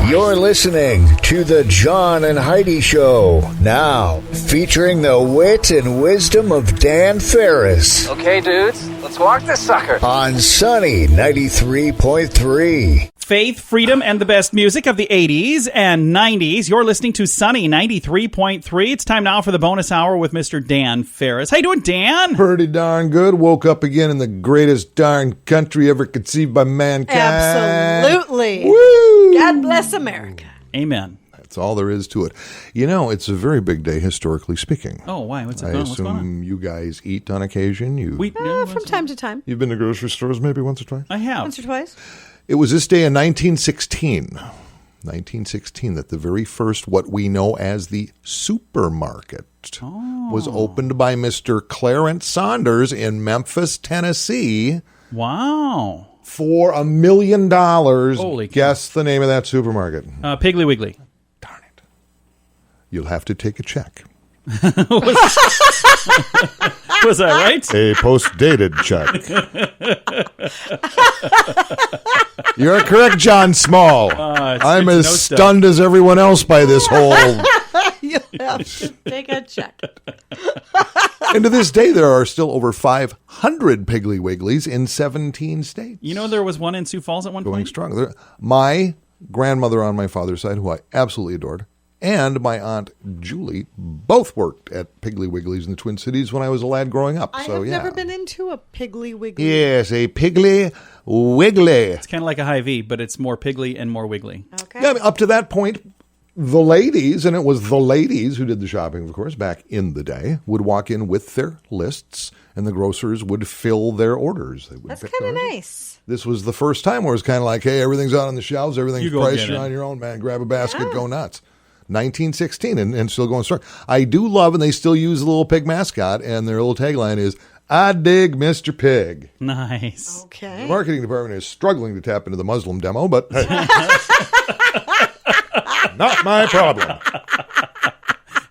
You're listening to the John and Heidi Show. Now, featuring the wit and wisdom of Dan Farris. Okay, dudes, let's walk this sucker. On Sunny 93.3. Faith, freedom, and the best music of the 80s and 90s. You're listening to Sunny 93.3. It's time now for the bonus hour with Mr. Dan Farris. How you doing, Dan? Pretty darn good. Woke up again in the greatest darn country ever conceived by mankind. Absolutely. Woo! God bless America. Amen. That's all there is to it. You know, it's a very big day, historically speaking. Oh, why? What's I going on? What's going on? assume you guys eat on occasion. From time to time. You've been to grocery stores maybe once or twice? I have. Once or twice. It was this day in 1916, that the very first, what we know as the supermarket, was opened by Mr. Clarence Saunders in Memphis, Tennessee. Wow. For $1 million. Holy cow. Guess the name of that supermarket. Piggly Wiggly. Darn it. You'll have to take a check. Was that right? A post-dated check. You're correct, John Small. I'm as stunned as everyone else by this whole... You'll have to take a check. And to this day, there are still over 500 Piggly Wigglies in 17 states. You know, there was one in Sioux Falls at one Going point? strong. My grandmother on my father's side, who I absolutely adored, and my Aunt Julie both worked at Piggly Wigglies in the Twin Cities when I was a lad growing up. I So have yeah. never been into a Piggly Wiggly. Yes, a Piggly Wiggly. It's kind of like a Hy-Vee, but it's more piggly and more wiggly. Okay. Yeah, I mean, up to that point, the ladies, and it was the ladies who did the shopping, of course, back in the day, would walk in with their lists, and the grocers would fill their orders. They would That's pick kind of orders. nice. This was the first time where it was kind of like, hey, everything's out on the shelves, everything's You go priced, get you're it. on your own, man. Grab a basket, go nuts. 1916, and still going strong. I do love, and they still use the little pig mascot, and their little tagline is, I dig Mr. Pig. Nice. Okay. The marketing department is struggling to tap into the Muslim demo, but hey, not my problem.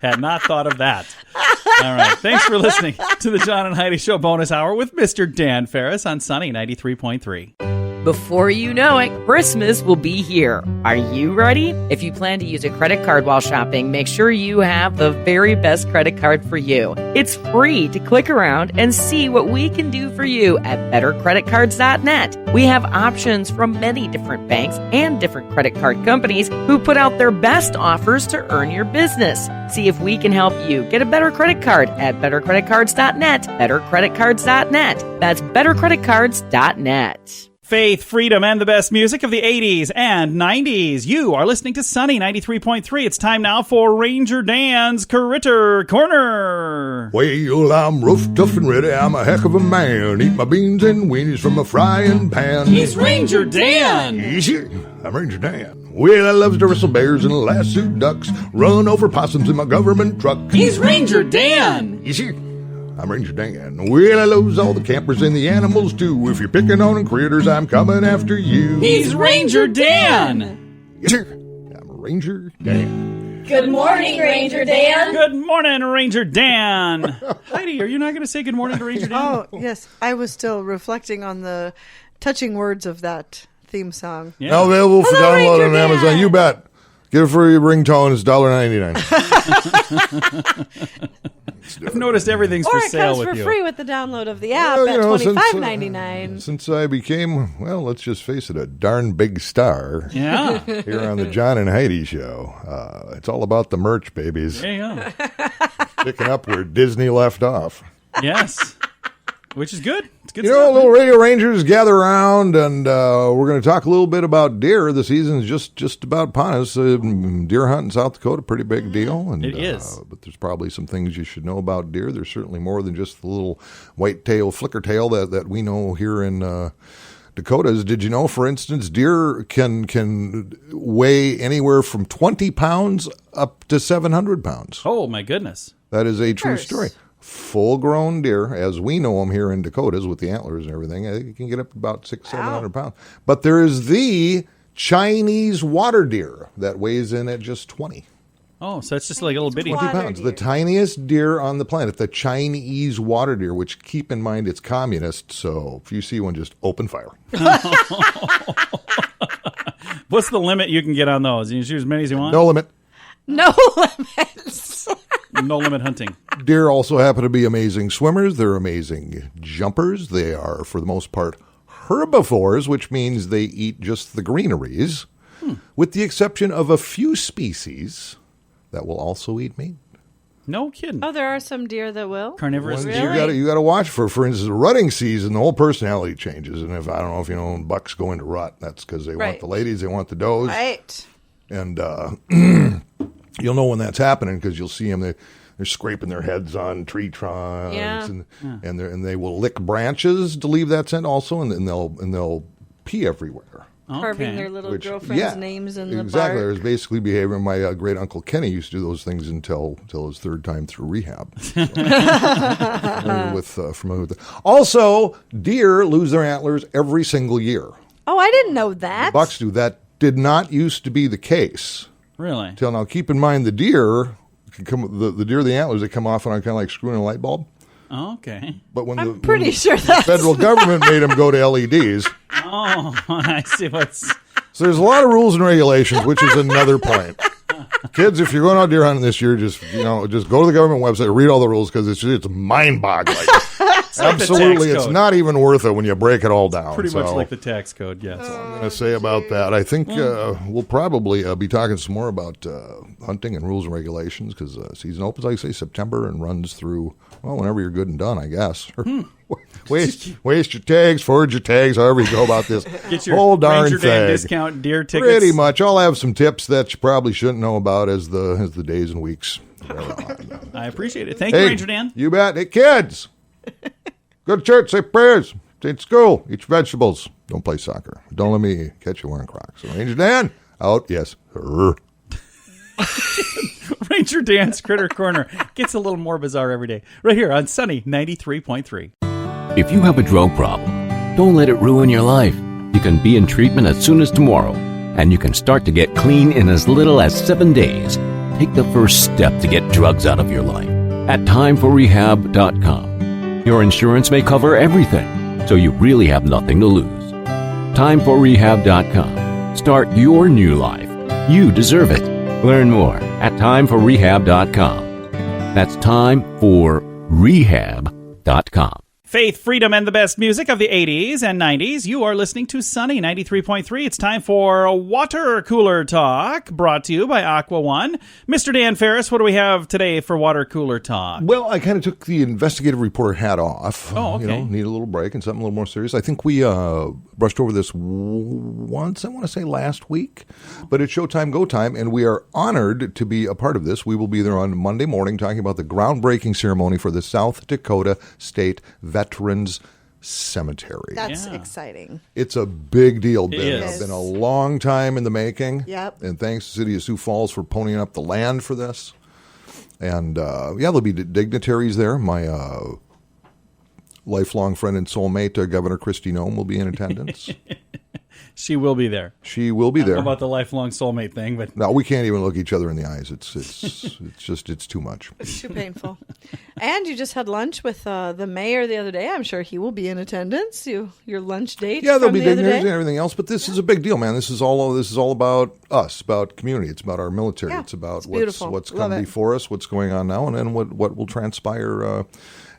Had not thought of that. All right. Thanks for listening to the John and Heidi Show bonus hour with Mr. Dan Farris on Sunny 93.3. Before you know it, Christmas will be here. Are you ready? If you plan to use a credit card while shopping, make sure you have the very best credit card for you. It's free to click around and see what we can do for you at bettercreditcards.net. We have options from many different banks and different credit card companies who put out their best offers to earn your business. See if we can help you get a better credit card at bettercreditcards.net. Bettercreditcards.net. That's bettercreditcards.net. Faith, freedom, and the best music of the 80s and 90s. You are listening to Sunny 93.3. It's time now for Ranger Dan's Critter Corner. Well, I'm rough, tough, and ready. I'm a heck of a man. Eat my beans and weenies from a frying pan. He's Ranger Dan. Easy. I'm Ranger Dan. Well, I loves to wrestle bears and lasso ducks. Run over possums in my government truck. He's Ranger Dan. Easy. I'm Ranger Dan. Well, I loves all the campers and the animals, too. If you're picking on them critters, I'm coming after you. He's Ranger Dan. Yes, sir. I'm Ranger Dan. Good morning, Ranger Dan. Good morning, Ranger Dan. Heidi, are you not going to say good morning to Ranger Dan? Oh, yes. I was still reflecting on the touching words of that theme song. Yeah. Now available for Hello, download Ranger on Dan. Amazon. You bet. Get it for your ringtone. It's $1.99. I've noticed everything's Or for it sale comes with for you. free with the download of the app Well, at you know, $25.99. Since I became, well, let's just face it, a darn big star Yeah. here on the John and Heidi Show. It's all about the merch, babies. There you go. Picking up where Disney left off. Yes. Which is good. It's good You stuff. know, little radio rangers gather around, and we're going to talk a little bit about deer. The season's just about upon us. Deer hunt in South Dakota, pretty big deal. And, It is. But there's probably some things you should know about deer. There's certainly more than just the little white tail, flicker tail that we know here in Dakotas. Did you know, for instance, deer can weigh anywhere from 20 pounds up to 700 pounds? Oh, my goodness. That is a true Of course. story. Full-grown deer, as we know them here in Dakotas with the antlers and everything, I think you can get up to about 600-700 pounds. But there is the Chinese water deer that weighs in at just 20. Oh, so it's just like a little bitty. 20 Water pounds. deer. The tiniest deer on the planet, the Chinese water deer, which keep in mind it's communist, so if you see one, just open fire. What's the limit you can get on those? You can shoot as many as you want? No limit. No limits. No limit hunting. Deer also happen to be amazing swimmers. They're amazing jumpers. They are, for the most part, herbivores, which means they eat just the greeneries, with the exception of a few species that will also eat meat. No kidding. Oh, there are some deer that will. Carnivorous Ones deer. You got to watch for instance, rutting season. The whole personality changes, and if I don't know if you know, when bucks go into rut, that's because they want Right. the ladies, they want the does, Right. and you'll know when that's happening because you'll see them. They're scraping their heads on tree trunks, Yeah. and they will lick branches to leave that scent also, and they'll pee everywhere. Carving their little Which, girlfriends' yeah, names in the exactly. bark. There's basically behavior. My great uncle Kenny used to do those things until his third time through rehab. So, familiar with it. Also, deer lose their antlers every single year. Oh, I didn't know that. Bucks do. That did not used to be the case. Really? Till now. Keep in mind the deer can come. The deer, the antlers, they come off on kind of like screwing a light bulb. Oh, okay. But when I'm pretty sure the that's federal government made them go to LEDs. Oh, I see what's... So there's a lot of rules and regulations, which is another point. Kids, if you're going out deer hunting this year, just go to the government website, read all the rules because it's mind-boggling. Absolutely, it's not even worth it when you break it all down. Pretty much like the tax code, yes. That's all I'm going to say about that. I think we'll probably be talking some more about hunting and rules and regulations because season opens, like I say, September and runs through, well, whenever you're good and done, I guess. Waste your tags, forge your tags, however you go about this Get your whole darn Ranger Dan thing. discount deer tickets. Pretty much. I'll have some tips that you probably shouldn't know about as the days and weeks wear on. I appreciate it. Thank you, Ranger Dan. You bet. Hey, kids, go to church, say prayers, stay at school, eat your vegetables. Don't play soccer. Don't let me catch you wearing Crocs. So Ranger Dan, out. Yes. Ranger Dan's Critter Corner gets a little more bizarre every day. Right here on Sunny 93.3. If you have a drug problem, don't let it ruin your life. You can be in treatment as soon as tomorrow, and you can start to get clean in as little as 7 days. Take the first step to get drugs out of your life at timeforrehab.com. Your insurance may cover everything, so you really have nothing to lose. Timeforrehab.com. Start your new life. You deserve it. Learn more at timeforrehab.com. That's timeforrehab.com. Faith, freedom, and the best music of the 80s and 90s. You are listening to Sunny 93.3. It's time for Watercooler Talk, brought to you by Aqua One. Mr. Dan Farris, what do we have today for Watercooler Talk? Well, I kind of took the investigative reporter hat off. Oh, okay. Need a little break and something a little more serious. I think we brushed over this once, I want to say last week, but it's Showtime Go Time, and we are honored to be a part of this. We will be there on Monday morning talking about the groundbreaking ceremony for the South Dakota State Veterans Cemetery. That's exciting. It's a big deal. It's been a long time in the making. Yep. And thanks to the city of Sioux Falls for ponying up the land for this. And there'll be dignitaries there. My lifelong friend and soulmate, Governor Kristi Noem, will be in attendance. She will be there. She will be I don't there. know about the lifelong soulmate thing, but No, we can't even look each other in the eyes. It's too much. It's too painful. And you just had lunch with the mayor the other day. I'm sure he will be in attendance. Your lunch date. Yeah, there'll from be the other dignitaries day. and everything else, but this is a big deal, man. This is all about us, about community. It's about our military. Yeah, it's about it's beautiful. what's Love come it. before us, what's going on now, and then what will transpire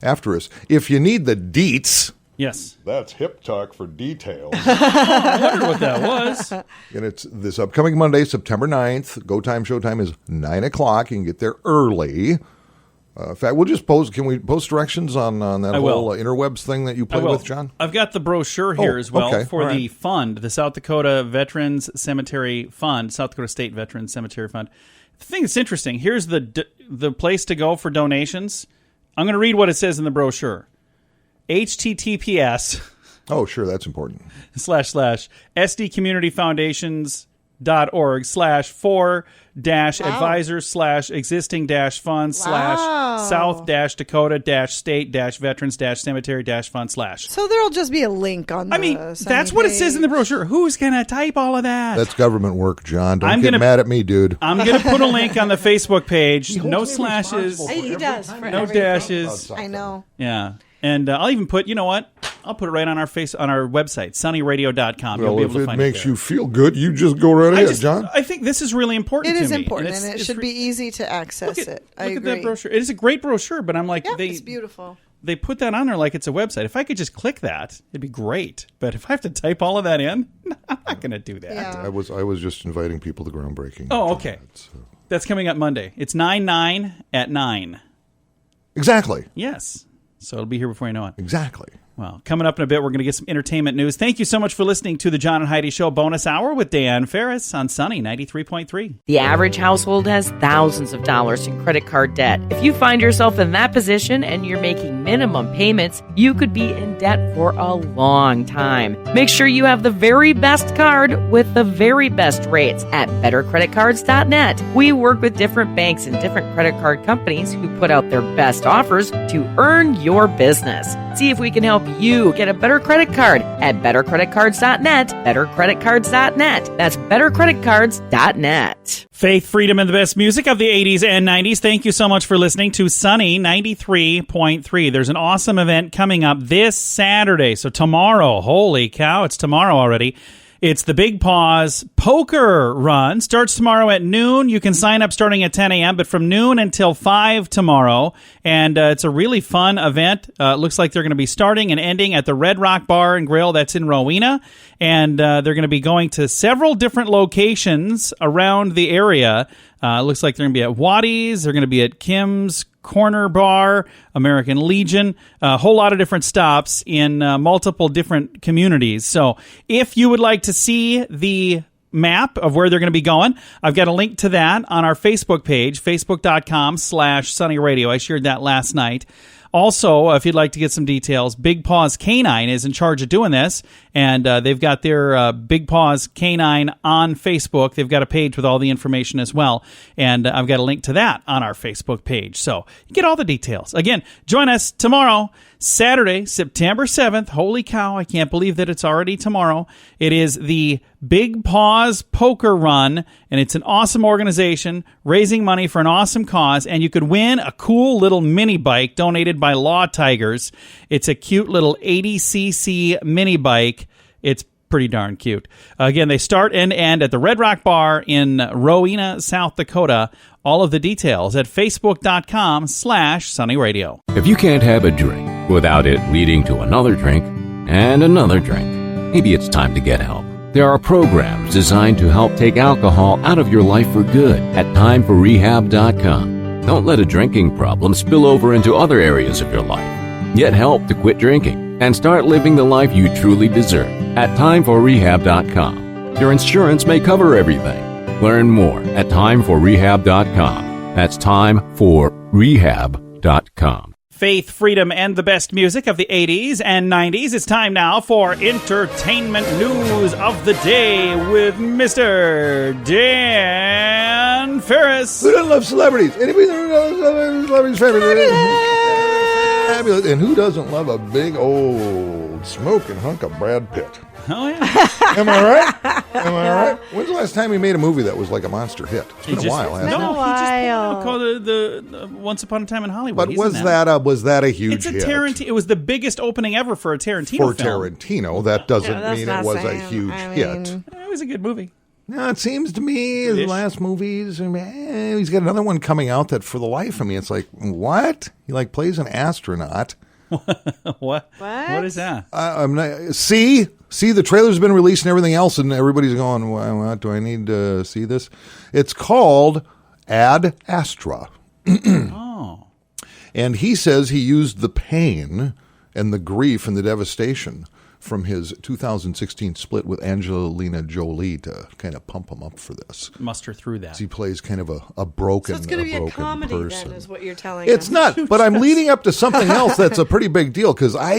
after us. If you need the deets, yes. that's hip talk for details. I wonder what that was. And it's this upcoming Monday, September 9th. Go time, showtime is 9 o'clock. You can get there early. In fact, we'll just post. Can we post directions on that I whole will. interwebs thing that you play with, John? I've got the brochure here as well okay. for All the right. fund, the South Dakota Veterans Cemetery Fund, South Dakota State Veterans Cemetery Fund. The thing that's interesting, here's the place to go for donations. I'm going to read what it says in the brochure. HTTPS Oh, sure, that's important. / sdcommunityfoundations.org/for-advisors/existing-fund/ South-Dakota-State-Veterans-Cemetery-Fund/ So there'll just be a link on the I mean, Sunny that's what it says in the page. brochure. Who's going to type all of that? That's government work, John. Don't I'm get gonna- mad at me, dude. I'm going to put a link on the Facebook page. No holds me slashes. responsible He does. For No everything. dashes. I know. Yeah. And I'll even put, you know what? I'll put it right on our website, sunnyradio.com. You'll Well, be if able to it find makes it you feel good, you just go right ahead, John. I think this is really important It to is me. important, and it should be easy to access it. I Look agree. at that brochure. It is a great brochure, but I'm like, it's beautiful. They put that on there like it's a website. If I could just click that, it'd be great. But if I have to type all of that in, I'm not going to do that. Yeah. I was just inviting people to groundbreaking. Oh, okay. That's coming up Monday. It's 9/9 at 9. Exactly. Yes. So it'll be here before you know it. Exactly. Well, coming up in a bit, we're going to get some entertainment news. Thank you so much for listening to the John and Heidi Show bonus hour with Dan Farris on Sunny 93.3. The average household has thousands of dollars in credit card debt. If you find yourself in that position and you're making minimum payments, you could be in debt for a long time. Make sure you have the very best card with the very best rates at bettercreditcards.net. We work with different banks and different credit card companies who put out their best offers to earn your business. See if we can help you get a better credit card at bettercreditcards.net, bettercreditcards.net. That's bettercreditcards.net. Faith, freedom, and the best music of the 80s and 90s. Thank you so much for listening to Sunny 93.3. There's an awesome event coming up this Saturday. So tomorrow, holy cow, it's tomorrow already. It's the Big Paws Poker Run. Starts tomorrow at noon. You can sign up starting at 10 a.m., but from noon until 5 tomorrow. And it's a really fun event. Looks like they're going to be starting and ending at the Red Rock Bar and Grill that's in Rowena. And they're going to be going to several different locations around the area. Looks like they're going to be at Wattie's. They're going to be at Kim's Corner Bar, American Legion, a whole lot of different stops in multiple different communities. So if you would like to see the map of where they're going to be going, I've got a link to that on our Facebook page, facebook.com/sunnyradio. I shared that last night. Also, if you'd like to get some details, Big Paws Canine is in charge of doing this, and they've got their Big Paws Canine on Facebook. They've got a page with all the information as well, and I've got a link to that on our Facebook page. So you get all the details. Again, join us tomorrow, Saturday, September 7th. Holy cow, I can't believe that it's already tomorrow. It is the Big Paws Poker Run, and it's an awesome organization raising money for an awesome cause, and you could win a cool little mini bike donated by Law Tigers. It's a cute little 80cc mini bike. It's pretty darn cute. Again, they start and end at the Red Rock Bar in Rowena, South Dakota. All of the details at facebook.com/sunnyradio. If you can't have a drink without it leading to another drink and another drink, maybe it's time to get help. There are programs designed to help take alcohol out of your life for good at timeforrehab.com. Don't let a drinking problem spill over into other areas of your life. Get help to quit drinking and start living the life you truly deserve at timeforrehab.com. Your insurance may cover everything. Learn more at timeforrehab.com. That's timeforrehab.com. Faith, freedom, and the best music of the 80s and 90s. It's time now for entertainment news of the day with Mr. Dan Farris. Who doesn't love celebrities? Anybody that loves celebrities? Fabulous. And who doesn't love a big old smoking hunk of Brad Pitt? Oh, yeah. Am I right? Am I right? When's the last time he made a movie that was like a monster hit? It's been a while, hasn't it? No, he just put out called the Once Upon a Time in Hollywood. But He's was in that a huge It's a hit? Tarantino. It was the biggest opening ever for a Tarantino For film. Tarantino, that doesn't that's mean it not was a saying. huge hit. It was a good movie. No, it seems to me his last movies, he's got another one coming out that for the life of me, it's like, what? He like plays an astronaut. What? What is that? I'm not. See, the trailer's been released and everything else, and everybody's going, what do I need to see this? It's called Ad Astra. Oh. And he says he used the pain and the grief and the devastation from his 2016 split with Angelina Jolie to kind of pump him up for this. Muster through that. He plays kind of a broken person. So it's going to be a comedy then, is what you're telling It's us. not, but I'm leading up to something else that's a pretty big deal because I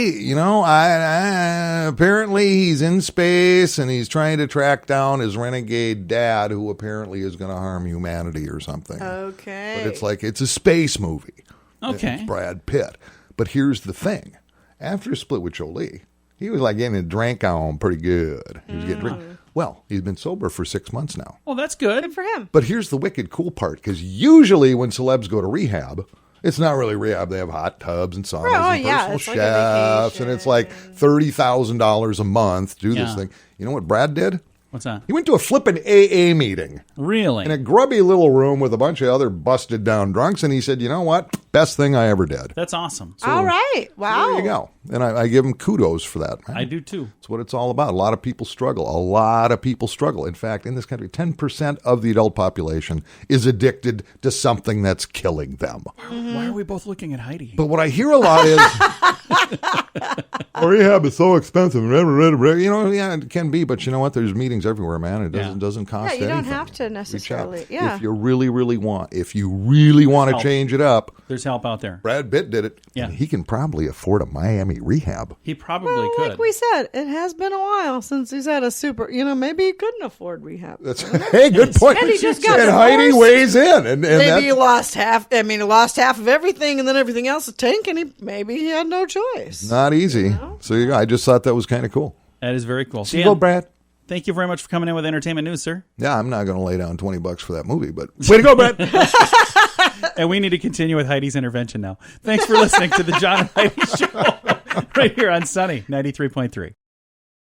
apparently he's in space and he's trying to track down his renegade dad who apparently is going to harm humanity or something. Okay. But it's a space movie. Okay. It's Brad Pitt. But here's the thing. After his split with Jolie, he was like getting a drink on pretty good. He was getting drink. Well, he's been sober for 6 months now. Well, that's good. Good for him. But here's the wicked cool part, because usually when celebs go to rehab, It's not really rehab. They have hot tubs and saunas Oh, and yeah, personal it's like a chefs, and it's like $30,000 a month to do this Yeah. thing. You know what Brad did? What's that? He went to a flippin' AA meeting Really? in a grubby little room with a bunch of other busted down drunks, and he said, you know what? Best thing I ever did. That's awesome. All right. Wow. There you go. And I give him kudos for that, man. I do too. That's what it's all about. A lot of people struggle. A lot of people struggle. In fact, in this country, 10% of the adult population is addicted to something that's killing them. Why are we both looking at Heidi? But what I hear a lot is, rehab is so expensive. You know, yeah, it can be, but you know what? There's meetings everywhere, man. It doesn't cost anything. Yeah, you don't have to necessarily. Yeah. If you really want to help. change it up, There's help out there. Brad Pitt did it. Yeah. And he can probably afford a Miami rehab. He probably Well, could. like we said, it has been a while since he's had a super. Maybe he couldn't afford rehab. That's hey, good point. And he just got and Heidi divorced. weighs in, and Maybe that, he lost half. I mean, he lost half of everything, and then everything else is tank, and maybe he had no choice. not easy. So you go. I just thought that was kind of cool. That is very cool. So you go, Brad. Thank you very much for coming in with entertainment news, sir. Yeah, I'm not going to lay down $20 for that movie, but way to go, Brad. And we need to continue with Heidi's intervention now. Thanks for listening to the John and Heidi Show right here on Sunny 93.3.